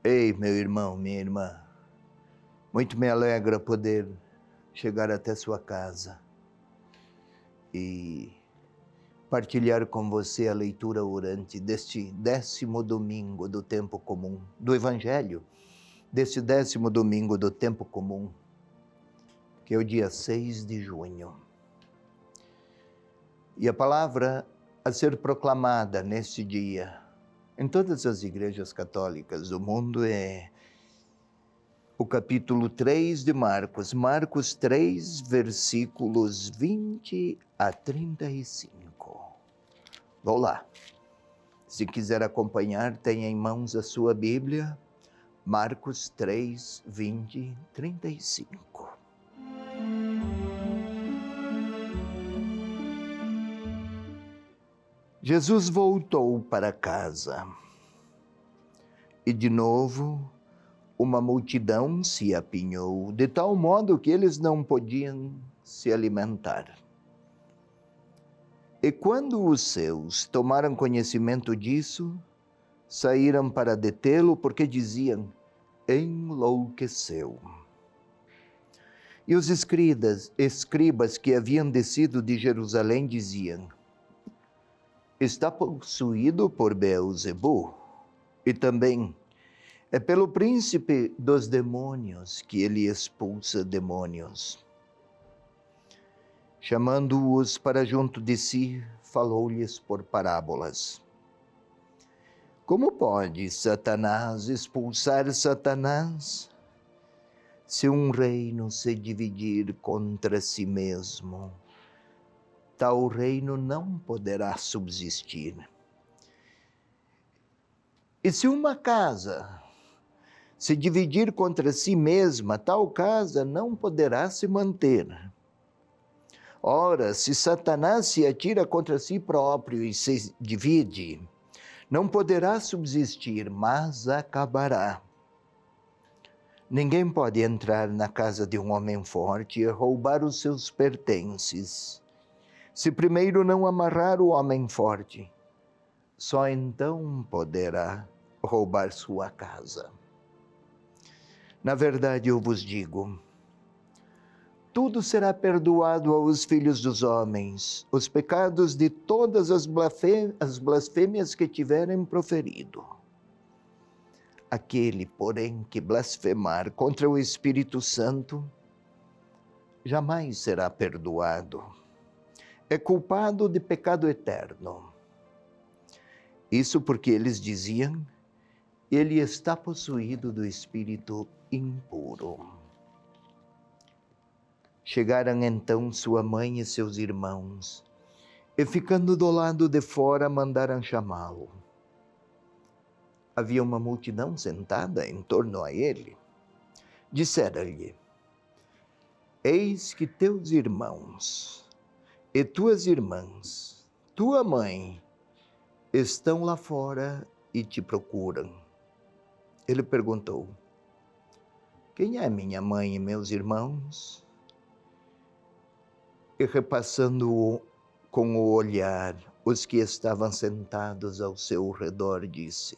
Ei, meu irmão, minha irmã, muito me alegra poder chegar até sua casa e partilhar com você a leitura orante deste 10º domingo do tempo comum, do Evangelho, deste 10º domingo do tempo comum, que é o dia 6 de junho. E a palavra a ser proclamada neste dia, em todas as igrejas católicas do mundo, é o capítulo 3 de Marcos, Marcos 3, versículos 20 a 35. Vou lá. Se quiser acompanhar, tenha em mãos a sua Bíblia, Marcos 3, 20, 35. Jesus voltou para casa e de novo uma multidão se apinhou, de tal modo que eles não podiam se alimentar. E quando os seus tomaram conhecimento disso, saíram para detê-lo, porque diziam: enlouqueceu. E os escribas que haviam descido de Jerusalém diziam: está possuído por Beelzebu, e também é pelo príncipe dos demônios que ele expulsa demônios. Chamando-os para junto de si, falou-lhes por parábolas. Como pode Satanás expulsar Satanás? Se um reino se dividir contra si mesmo, tal reino não poderá subsistir. E se uma casa se dividir contra si mesma, tal casa não poderá se manter. Ora, se Satanás se atira contra si próprio e se divide, não poderá subsistir, mas acabará. Ninguém pode entrar na casa de um homem forte e roubar os seus pertences, se primeiro não amarrar o homem forte. Só então poderá roubar sua casa. Na verdade, eu vos digo, tudo será perdoado aos filhos dos homens, os pecados de todas as blasfêmias que tiverem proferido. Aquele, porém, que blasfemar contra o Espírito Santo, jamais será perdoado. É culpado de pecado eterno. Isso porque eles diziam: ele está possuído do espírito impuro. Chegaram então sua mãe e seus irmãos, e ficando do lado de fora, mandaram chamá-lo. Havia uma multidão sentada em torno a ele. Disseram-lhe: eis que teus irmãos e tuas irmãs, tua mãe, estão lá fora e te procuram. Ele perguntou: quem é minha mãe e meus irmãos? E repassando com o olhar os que estavam sentados ao seu redor, disse: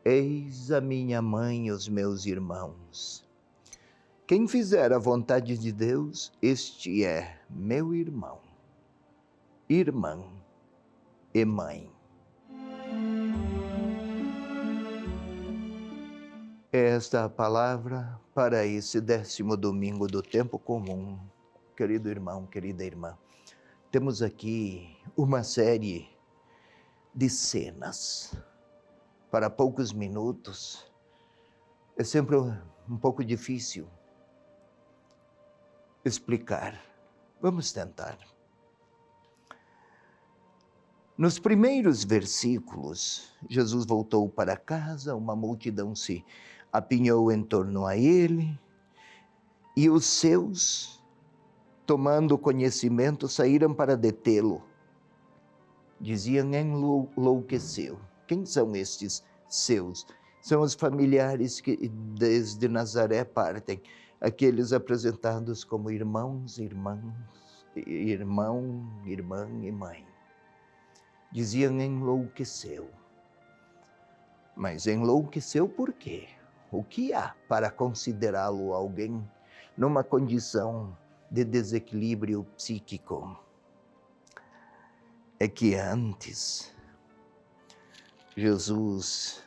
eis a minha mãe e os meus irmãos. Quem fizer a vontade de Deus, este é meu irmão, irmã e mãe. Esta é a palavra para esse 10º domingo do tempo comum. Querido irmão, querida irmã, temos aqui uma série de cenas para poucos minutos. É sempre um pouco difícil explicar. Vamos tentar. Nos primeiros versículos, Jesus voltou para casa, uma multidão se apinhou em torno a ele, e os seus, tomando conhecimento, saíram para detê-lo. Diziam: enlouqueceu. Quem são estes seus? São os familiares que desde Nazaré partem, aqueles apresentados como irmãos, irmão, irmã e mãe. Diziam: enlouqueceu. Mas enlouqueceu por quê? O que há para considerá-lo alguém numa condição de desequilíbrio psíquico? É que antes Jesus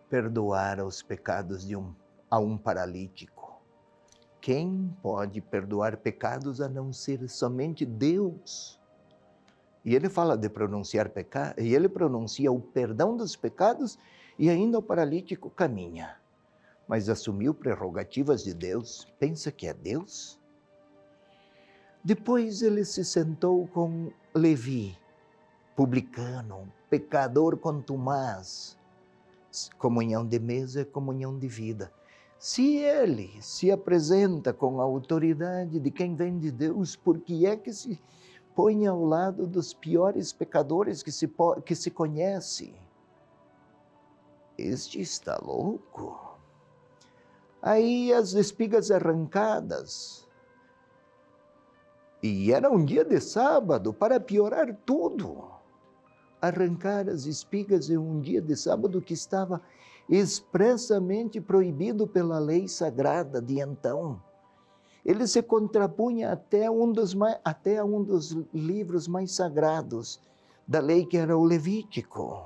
perdoara os pecados a um paralítico. Quem pode perdoar pecados a não ser somente Deus? E ele fala de pronunciar pecado, e ele pronuncia o perdão dos pecados, e ainda o paralítico caminha. Mas assumiu prerrogativas de Deus. Pensa que é Deus? Depois ele se sentou com Levi, publicano, pecador contumaz. Comunhão de mesa é comunhão de vida. Se ele se apresenta com a autoridade de quem vem de Deus, por que é que se põe ao lado dos piores pecadores que se conhece? Este está louco. Aí as espigas arrancadas. E era um dia de sábado, para piorar tudo. Arrancar as espigas em um dia de sábado que estava expressamente proibido pela lei sagrada de então. Ele se contrapunha até a um dos livros mais sagrados da lei, que era o Levítico.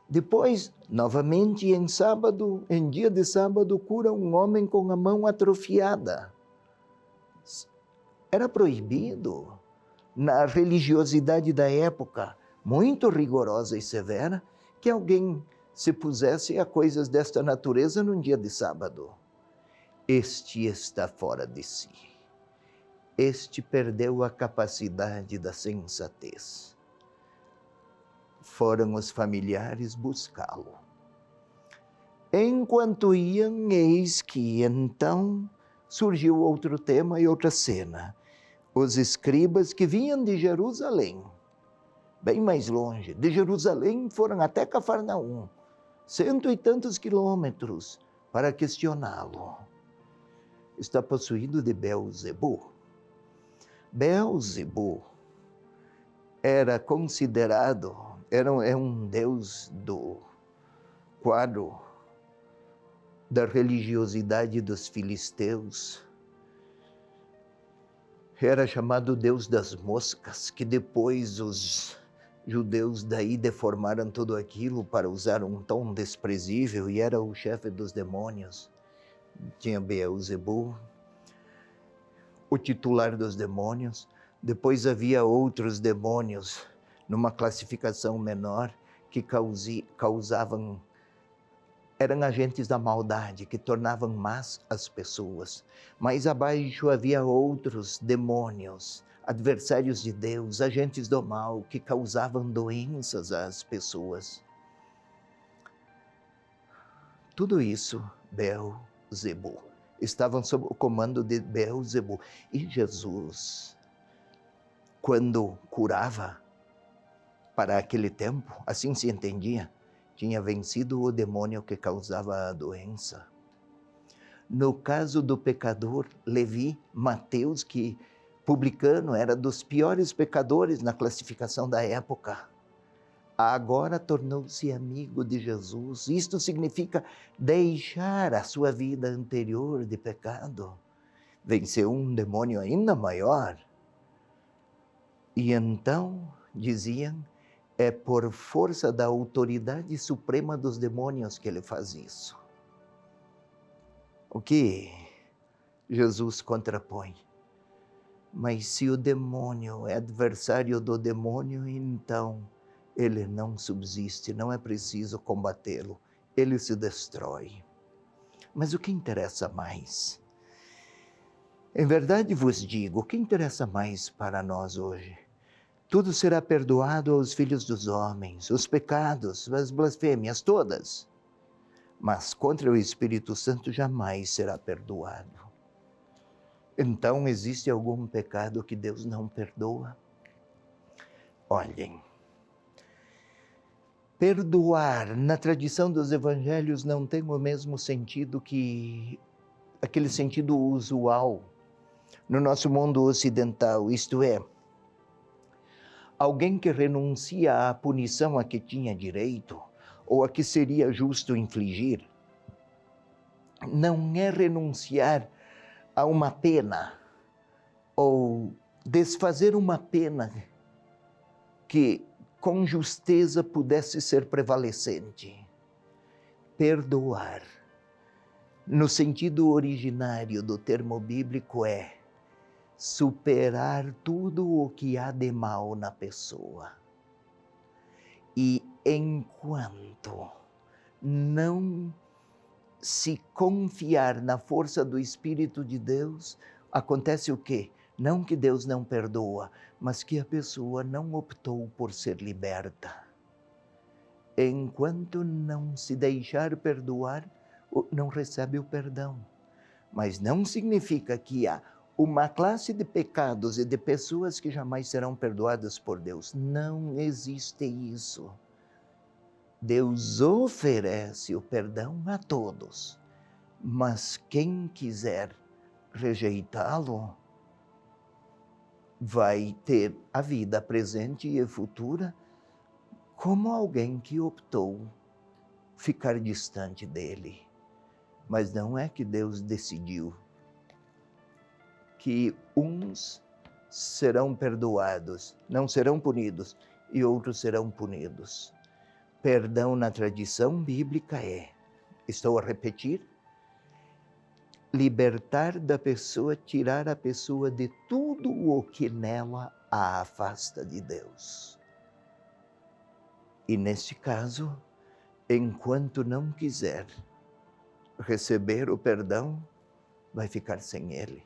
Depois, novamente em dia de sábado, cura um homem com a mão atrofiada. Era proibido, na religiosidade da época, muito rigorosa e severa, que alguém se pusesse a coisas desta natureza num dia de sábado. Este está fora de si. Este perdeu a capacidade da sensatez. Foram os familiares buscá-lo. Enquanto iam, eis que então surgiu outro tema e outra cena. Os escribas que vinham de Jerusalém, bem mais longe, de Jerusalém foram até Cafarnaum, 100 e tantos quilômetros, para questioná-lo. Está possuído de Beelzebu. Beelzebu era considerado, é um deus do quadro da religiosidade dos filisteus. Era chamado Deus das moscas, que depois os judeus daí deformaram tudo aquilo para usar um tom desprezível, e era o chefe dos demônios. Tinha Beelzebu, o titular dos demônios. Depois havia outros demônios, numa classificação menor, que causavam, eram agentes da maldade, que tornavam más as pessoas. Mais abaixo havia outros demônios, adversários de Deus, agentes do mal, que causavam doenças às pessoas. Tudo isso, Beelzebu, estavam sob o comando de Beelzebu. E Jesus, quando curava, para aquele tempo, assim se entendia, tinha vencido o demônio que causava a doença. No caso do pecador Levi, Mateus, que publicano, era dos piores pecadores na classificação da época, agora tornou-se amigo de Jesus. Isto significa deixar a sua vida anterior de pecado. Venceu um demônio ainda maior. E então, diziam, é por força da autoridade suprema dos demônios que ele faz isso. O que Jesus contrapõe? Mas se o demônio é adversário do demônio, então ele não subsiste, não é preciso combatê-lo, ele se destrói. Mas o que interessa mais? Em verdade vos digo, o que interessa mais para nós hoje? Tudo será perdoado aos filhos dos homens, os pecados, as blasfêmias, todas. Mas contra o Espírito Santo jamais será perdoado. Então, existe algum pecado que Deus não perdoa? Olhem, perdoar na tradição dos evangelhos não tem o mesmo sentido que aquele sentido usual no nosso mundo ocidental, isto é, Alguém que renuncia à punição a que tinha direito, ou a que seria justo infligir, não é renunciar a uma pena, ou desfazer uma pena que com justeza pudesse ser prevalecente. Perdoar, no sentido originário do termo bíblico, é superar tudo o que há de mal na pessoa. E enquanto não se confiar na força do Espírito de Deus, acontece o quê? Não que Deus não perdoa, mas que a pessoa não optou por ser liberta. Enquanto não se deixar perdoar, não recebe o perdão. Mas não significa que há uma classe de pecados e de pessoas que jamais serão perdoadas por Deus. Não existe isso. Deus oferece o perdão a todos, mas quem quiser rejeitá-lo vai ter a vida presente e futura como alguém que optou ficar distante dele. Mas não é que Deus decidiu que uns serão perdoados, não serão punidos, e outros serão punidos. Perdão na tradição bíblica é, estou a repetir, libertar da pessoa, tirar a pessoa de tudo o que nela a afasta de Deus. E neste caso, enquanto não quiser receber o perdão, vai ficar sem ele.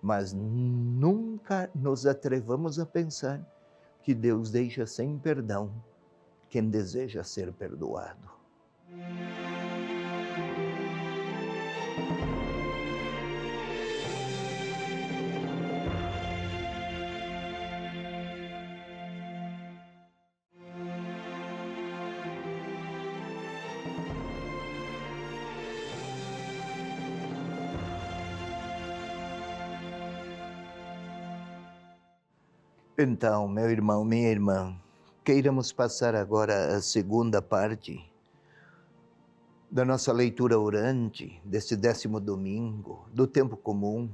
Mas nunca nos atrevamos a pensar que Deus deixa sem perdão quem deseja ser perdoado. Então, meu irmão, minha irmã, queiramos passar agora a segunda parte da nossa leitura orante, deste 10º domingo, do tempo comum,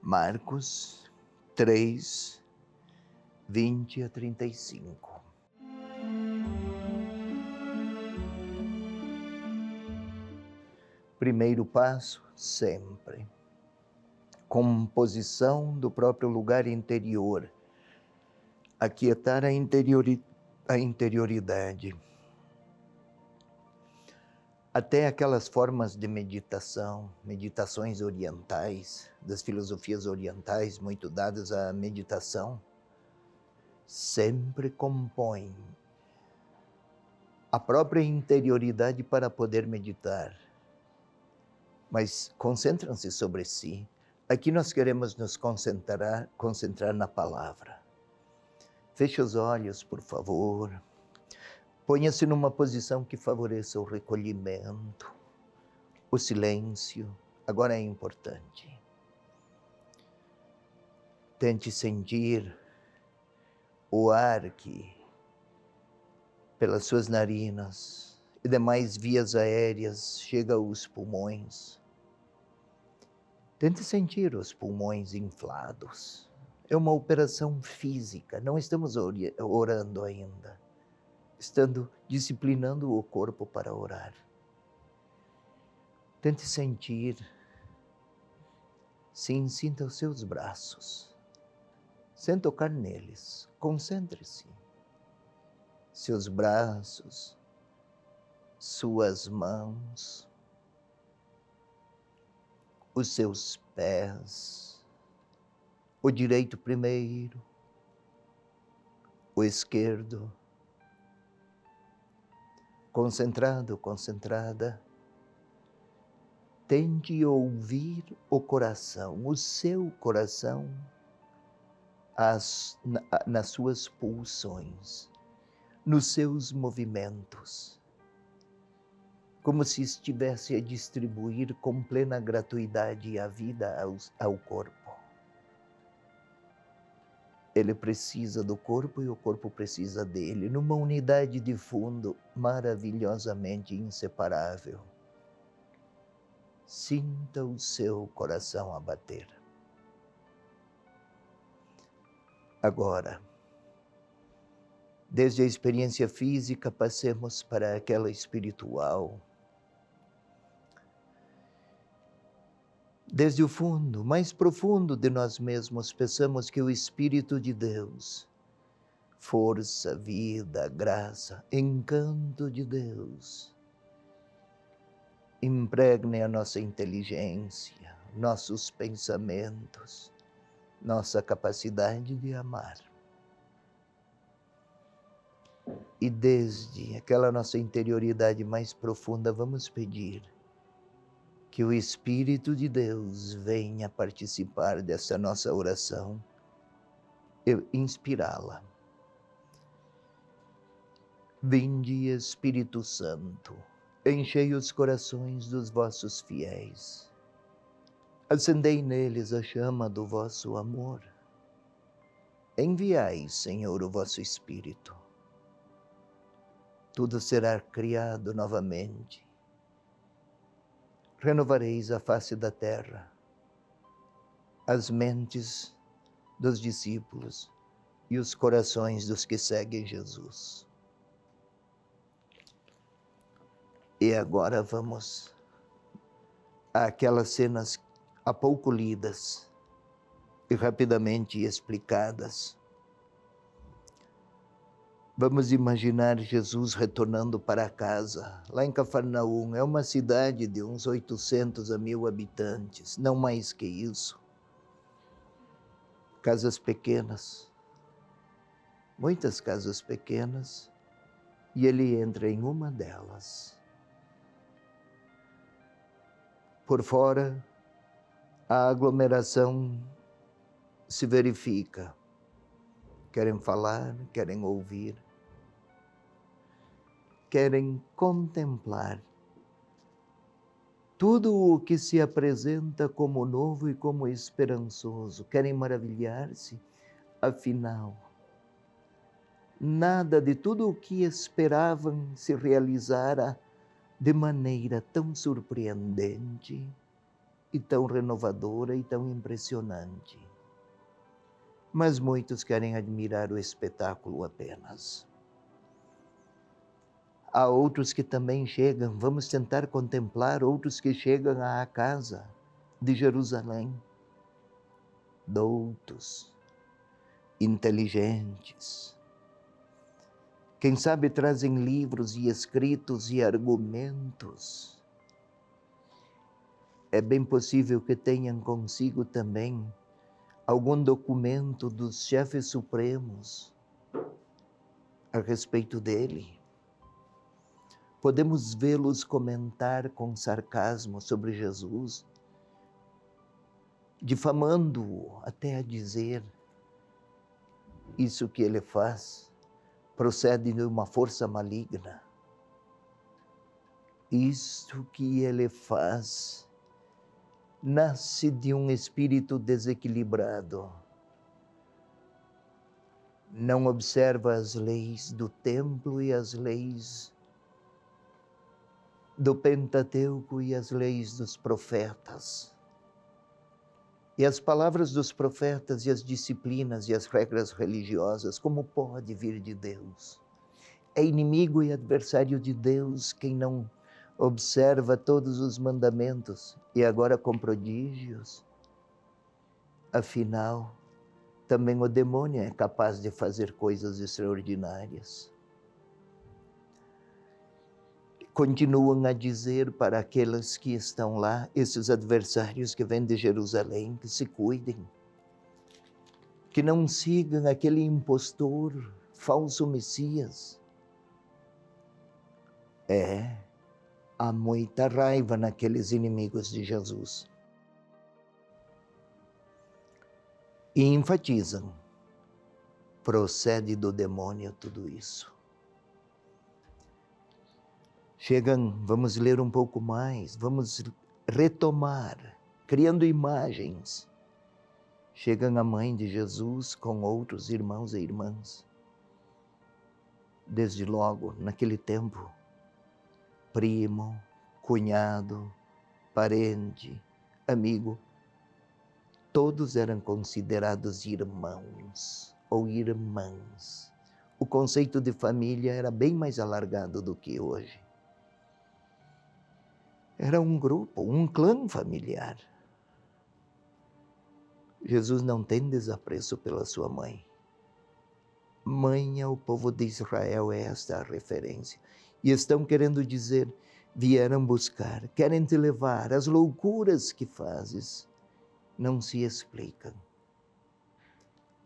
Marcos 3, 20 a 35. Primeiro passo, sempre. Composição do próprio lugar interior. Aquietar a interioridade. Até aquelas formas de meditação, meditações orientais, das filosofias orientais, muito dadas à meditação, sempre compõem a própria interioridade para poder meditar. Mas concentram-se sobre si. Aqui nós queremos nos concentrar na palavra. Feche os olhos, por favor. Ponha-se numa posição que favoreça o recolhimento, o silêncio. Agora é importante. Tente sentir o ar que, pelas suas narinas e demais vias aéreas, chega aos pulmões. Tente sentir os pulmões inflados. É uma operação física, não estamos orando ainda. Estando disciplinando o corpo para orar. Tente sentir. Sim, sinta os seus braços. Sem tocar neles, concentre-se. Seus braços, suas mãos, os seus pés, o direito primeiro, o esquerdo. Concentrado, concentrada. Tente ouvir o coração, o seu coração, nas suas pulsões, nos seus movimentos, como se estivesse a distribuir com plena gratuidade a vida ao corpo. Ele precisa do corpo e o corpo precisa dele, numa unidade de fundo maravilhosamente inseparável. Sinta o seu coração a bater. Agora, desde a experiência física, passemos para aquela espiritual. Desde o fundo, mais profundo de nós mesmos, peçamos que o Espírito de Deus, força, vida, graça, encanto de Deus, impregne a nossa inteligência, nossos pensamentos, nossa capacidade de amar. E desde aquela nossa interioridade mais profunda, vamos pedir que o Espírito de Deus venha participar dessa nossa oração e inspirá-la. Vinde, Espírito Santo, enchei os corações dos vossos fiéis. Acendei neles a chama do vosso amor. Enviai, Senhor, o vosso Espírito. Tudo será criado novamente. Renovareis a face da terra, as mentes dos discípulos e os corações dos que seguem Jesus. E agora vamos àquelas cenas há pouco lidas e rapidamente explicadas. Vamos imaginar Jesus retornando para casa, lá em Cafarnaum. É uma cidade de uns 800 a 1000 habitantes, não mais que isso. Casas pequenas, muitas casas pequenas, e ele entra em uma delas. Por fora, a aglomeração se verifica. Querem falar, querem ouvir, querem contemplar tudo o que se apresenta como novo e como esperançoso. Querem maravilhar-se, afinal, nada de tudo o que esperavam se realizara de maneira tão surpreendente e tão renovadora e tão impressionante. Mas muitos querem admirar o espetáculo apenas. Há outros que também chegam, vamos tentar contemplar outros que chegam à casa de Jerusalém, doutos, inteligentes. Quem sabe trazem livros e escritos e argumentos. É bem possível que tenham consigo também algum documento dos chefes supremos a respeito dele. Podemos vê-los comentar com sarcasmo sobre Jesus, difamando-o até a dizer: isso que ele faz procede de uma força maligna. Isto que ele faz nasce de um espírito desequilibrado. Não observa as leis do templo e as leis do Pentateuco e as leis dos profetas. E as palavras dos profetas e as disciplinas e as regras religiosas, como pode vir de Deus? É inimigo e adversário de Deus quem não observa todos os mandamentos e agora com prodígios. Afinal, também o demônio é capaz de fazer coisas extraordinárias. Continuam a dizer para aqueles que estão lá, esses adversários que vêm de Jerusalém, que se cuidem, que não sigam aquele impostor, falso Messias. Há muita raiva naqueles inimigos de Jesus. E enfatizam, procede do demônio tudo isso. Chegam, vamos ler um pouco mais, vamos retomar, criando imagens. Chega a mãe de Jesus com outros irmãos e irmãs. Desde logo, naquele tempo, primo, cunhado, parente, amigo, todos eram considerados irmãos ou irmãs. O conceito de família era bem mais alargado do que hoje. Era um grupo, um clã familiar. Jesus não tem desapreço pela sua mãe. Mãe ao povo de Israel, é esta a referência. E estão querendo dizer, vieram buscar, querem te levar, as loucuras que fazes não se explicam.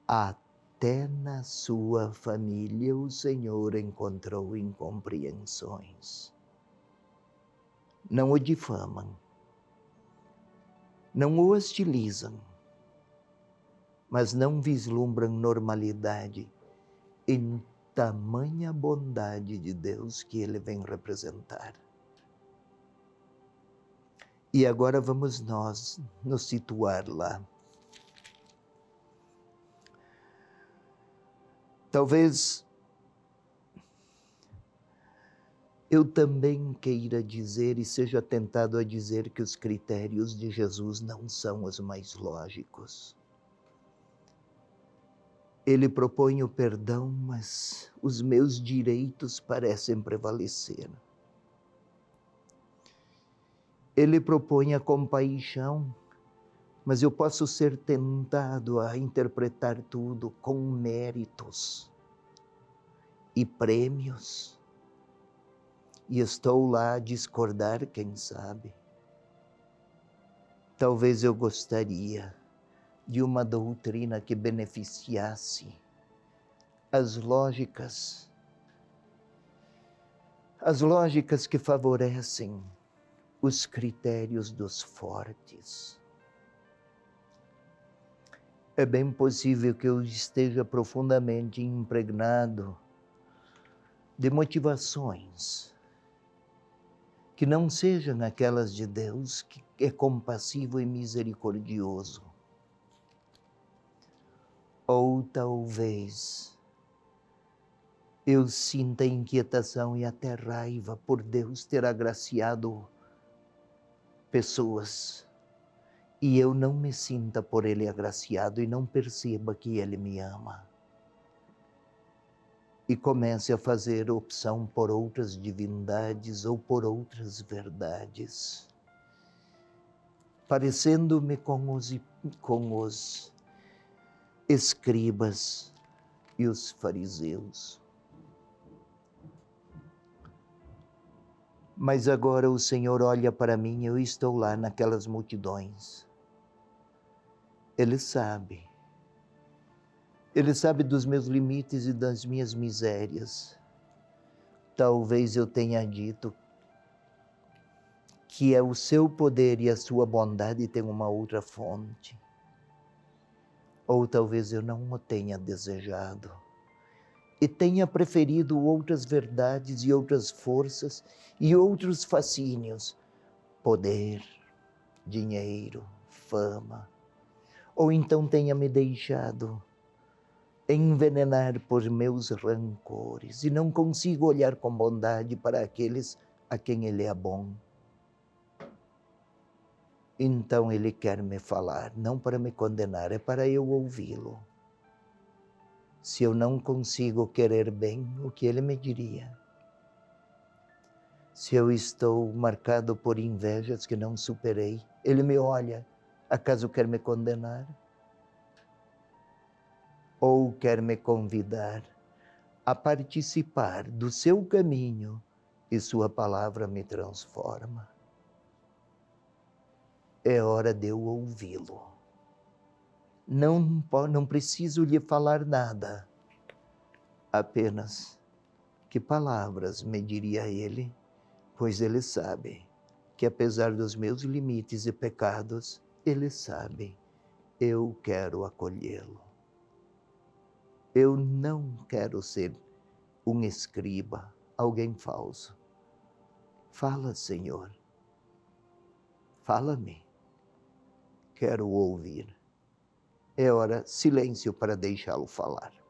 Até na sua família o Senhor encontrou incompreensões. Não o difamam, não o hostilizam, mas não vislumbram normalidade em tamanha bondade de Deus que Ele vem representar. E agora vamos nós nos situar lá. Talvez eu também queira dizer e seja tentado a dizer que os critérios de Jesus não são os mais lógicos. Ele propõe o perdão, mas os meus direitos parecem prevalecer. Ele propõe a compaixão, mas eu posso ser tentado a interpretar tudo com méritos e prêmios. E estou lá a discordar, quem sabe. Talvez eu gostaria de uma doutrina que beneficiasse as lógicas que favorecem os critérios dos fortes. É bem possível que eu esteja profundamente impregnado de motivações que não sejam aquelas de Deus, que é compassivo e misericordioso. Ou talvez eu sinta inquietação e até raiva por Deus ter agraciado pessoas e eu não me sinta por Ele agraciado e não perceba que Ele me ama. E comece a fazer opção por outras divindades ou por outras verdades, parecendo-me com os escribas e os fariseus. Mas agora o Senhor olha para mim, eu estou lá naquelas multidões. Ele sabe dos meus limites e das minhas misérias. Talvez eu tenha dito que é o seu poder e a sua bondade tem uma outra fonte. Ou talvez eu não o tenha desejado e tenha preferido outras verdades e outras forças e outros fascínios, poder, dinheiro, fama, ou então tenha me deixado envenenar por meus rancores e não consigo olhar com bondade para aqueles a quem Ele é bom. Então Ele quer me falar, não para me condenar, é para eu ouvi-lo. Se eu não consigo querer bem, o que Ele me diria? Se eu estou marcado por invejas que não superei, Ele me olha, acaso quer me condenar? Ou quer me convidar a participar do seu caminho e sua palavra me transforma? É hora de eu ouvi-lo. Não preciso lhe falar nada, apenas que palavras me diria Ele, pois Ele sabe que apesar dos meus limites e pecados, Ele sabe, eu quero acolhê-lo. Eu não quero ser um escriba, alguém falso. Fala, Senhor. Fala-me. Quero ouvir. é hora silêncio para deixá-lo falar.